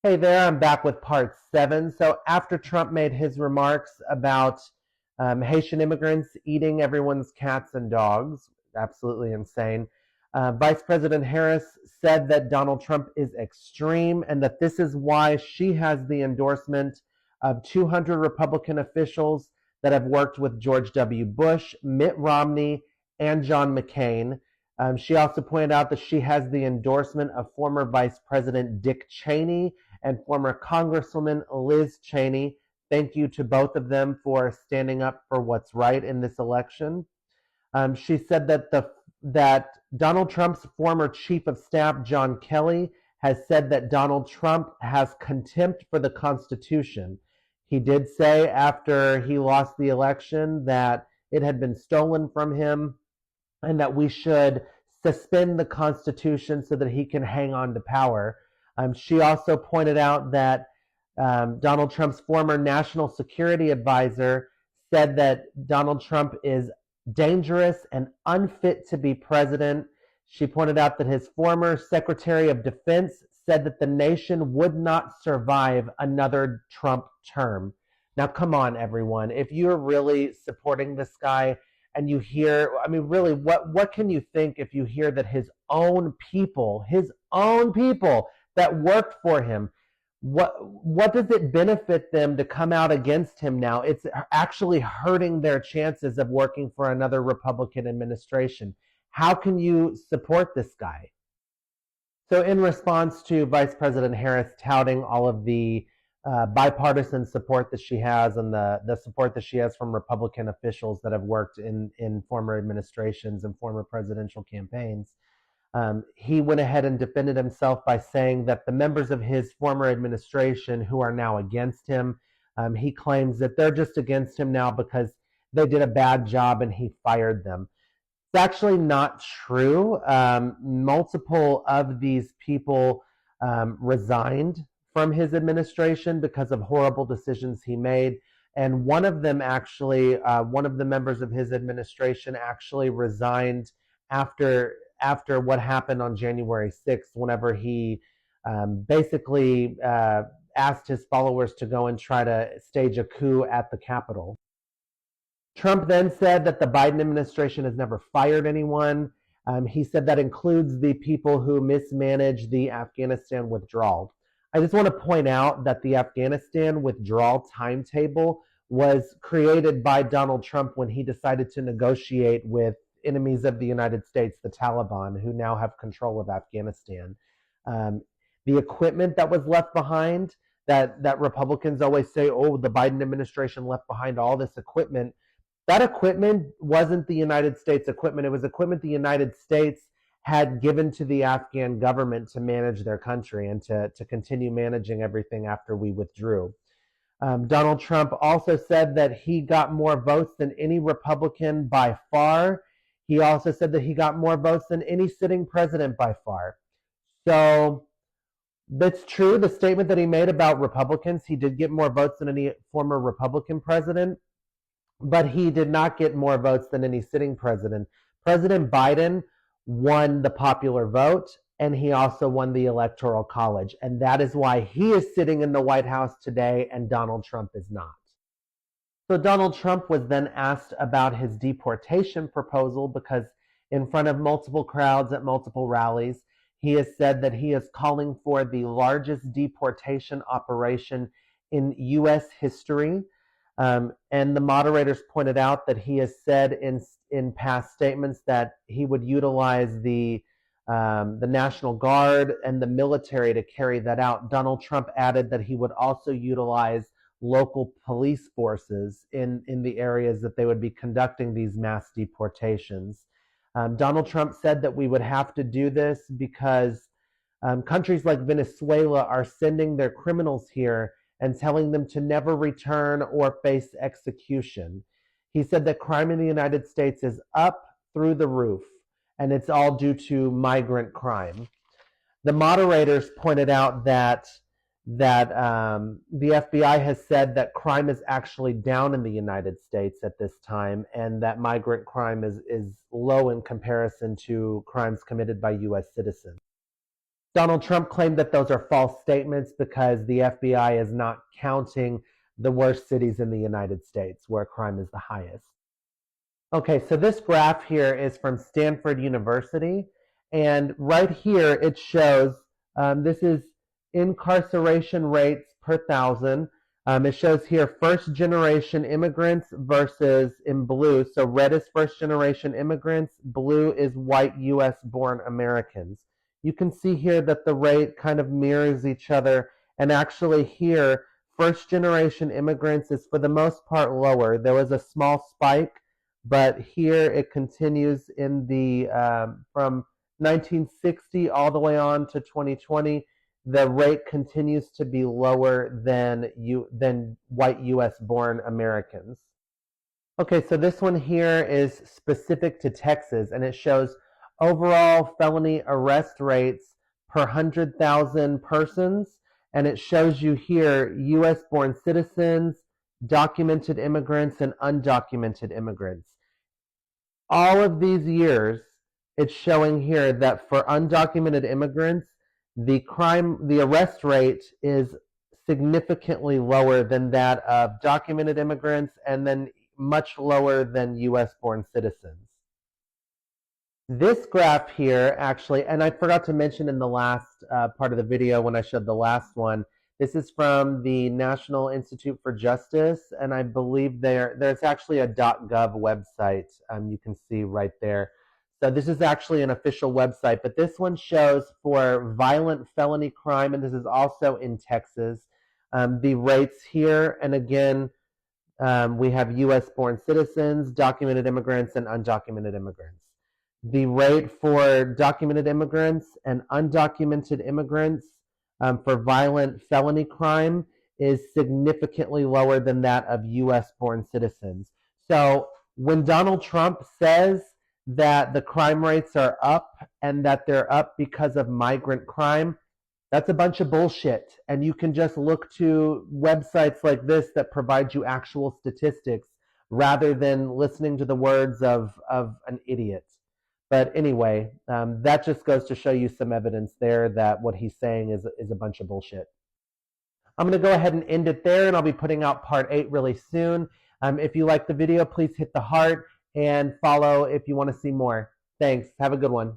Hey there, I'm back with part 7. So after Trump made his remarks about Haitian immigrants eating everyone's cats and dogs, absolutely insane, Vice President Harris said that Donald Trump is extreme and that this is why she has the endorsement of 200 Republican officials that have worked with George W. Bush, Mitt Romney, and John McCain. She also pointed out that she has the endorsement of former Vice President Dick Cheney and former Congresswoman Liz Cheney. Thank you to both of them for standing up for what's right in this election. She said that Donald Trump's former chief of staff, John Kelly, has said that Donald Trump has contempt for the Constitution. He did say after he lost the election that it had been stolen from him and that we should suspend the Constitution so that he can hang on to power. She also pointed out that Donald Trump's former national security advisor said that Donald Trump is dangerous and unfit to be president. She pointed out that his former Secretary of Defense said that the nation would not survive another Trump term. Now, come on, everyone. If you're really supporting this guy, and you hear, I mean, really, what can you think if you hear that his own people that worked for him, what does it benefit them to come out against him now? It's actually hurting their chances of working for another Republican administration. How can you support this guy? So in response to Vice President Harris touting all of the bipartisan support that she has and the support that she has from Republican officials that have worked in former administrations and former presidential campaigns, he went ahead and defended himself by saying that the members of his former administration who are now against him, he claims that they're just against him now because they did a bad job and he fired them. It's actually not true. Multiple of these people resigned from his administration because of horrible decisions he made. And one of them actually, one of the members of his administration actually resigned after what happened on January 6th, whenever he basically asked his followers to go and try to stage a coup at the Capitol. Trump then said that the Biden administration has never fired anyone. He said that includes the people who mismanaged the Afghanistan withdrawal. I just want to point out that the Afghanistan withdrawal timetable was created by Donald Trump when he decided to negotiate with enemies of the United States, the Taliban, who now have control of Afghanistan. The equipment that was left behind, that Republicans always say, oh, the Biden administration left behind all this equipment. That equipment wasn't the United States equipment. It was equipment the United States had given to the Afghan government to manage their country and to continue managing everything after we withdrew. Donald Trump also said that he got more votes than any Republican by far. He also said that he got more votes than any sitting president by far. So that's true. The statement that he made about Republicans, he did get more votes than any former Republican president, but he did not get more votes than any sitting president. President Biden won the popular vote, and he also won the Electoral College. And that is why he is sitting in the White House today and Donald Trump is not. So Donald Trump was then asked about his deportation proposal because in front of multiple crowds at multiple rallies, he has said that he is calling for the largest deportation operation in U.S. history. And the moderators pointed out that he has said in past statements that he would utilize the National Guard and the military to carry that out. Donald Trump added that he would also utilize local police forces in the areas that they would be conducting these mass deportations. Donald Trump said that we would have to do this because countries like Venezuela are sending their criminals here and telling them to never return or face execution. He said that crime in the United States is up through the roof, and it's all due to migrant crime. The moderators pointed out that the FBI has said that crime is actually down in the United States at this time, and that migrant crime is low in comparison to crimes committed by U.S. citizens. Donald Trump claimed that those are false statements because the FBI is not counting the worst cities in the United States where crime is the highest. Okay, so this graph here is from Stanford University, and right here it shows, this is incarceration rates per thousand. It shows here first-generation immigrants versus in blue. So red is first-generation immigrants, blue is white U.S.-born Americans. You can see here that the rate kind of mirrors each other, and actually here, first-generation immigrants is for the most part lower. There was a small spike, but here it continues in the from 1960 all the way on to 2020. The rate continues to be lower than white U.S.-born Americans. Okay, so this one here is specific to Texas, and it shows overall felony arrest rates per 100,000 persons, and it shows you here U.S.-born citizens, documented immigrants, and undocumented immigrants. All of these years, it's showing here that for undocumented immigrants, the arrest rate is significantly lower than that of documented immigrants, and then much lower than U.S.-born citizens. This graph here, actually, and I forgot to mention in the last part of the video when I showed the last one, this is from the National Institute for Justice, and I believe there's actually a .gov website you can see right there. So this is actually an official website, but this one shows for violent felony crime, and this is also in Texas, the rates here. And again, we have U.S.-born citizens, documented immigrants, and undocumented immigrants. The rate for documented immigrants and undocumented immigrants for violent felony crime is significantly lower than that of U.S.-born citizens. So when Donald Trump says that the crime rates are up and that they're up because of migrant crime, that's a bunch of bullshit. And you can just look to websites like this that provide you actual statistics rather than listening to the words of an idiot. But anyway, that just goes to show you some evidence there that what he's saying is a bunch of bullshit. I'm going to go ahead and end it there, and I'll be putting out part 8 really soon. If you like the video, please hit the heart and follow if you want to see more. Thanks. Have a good one.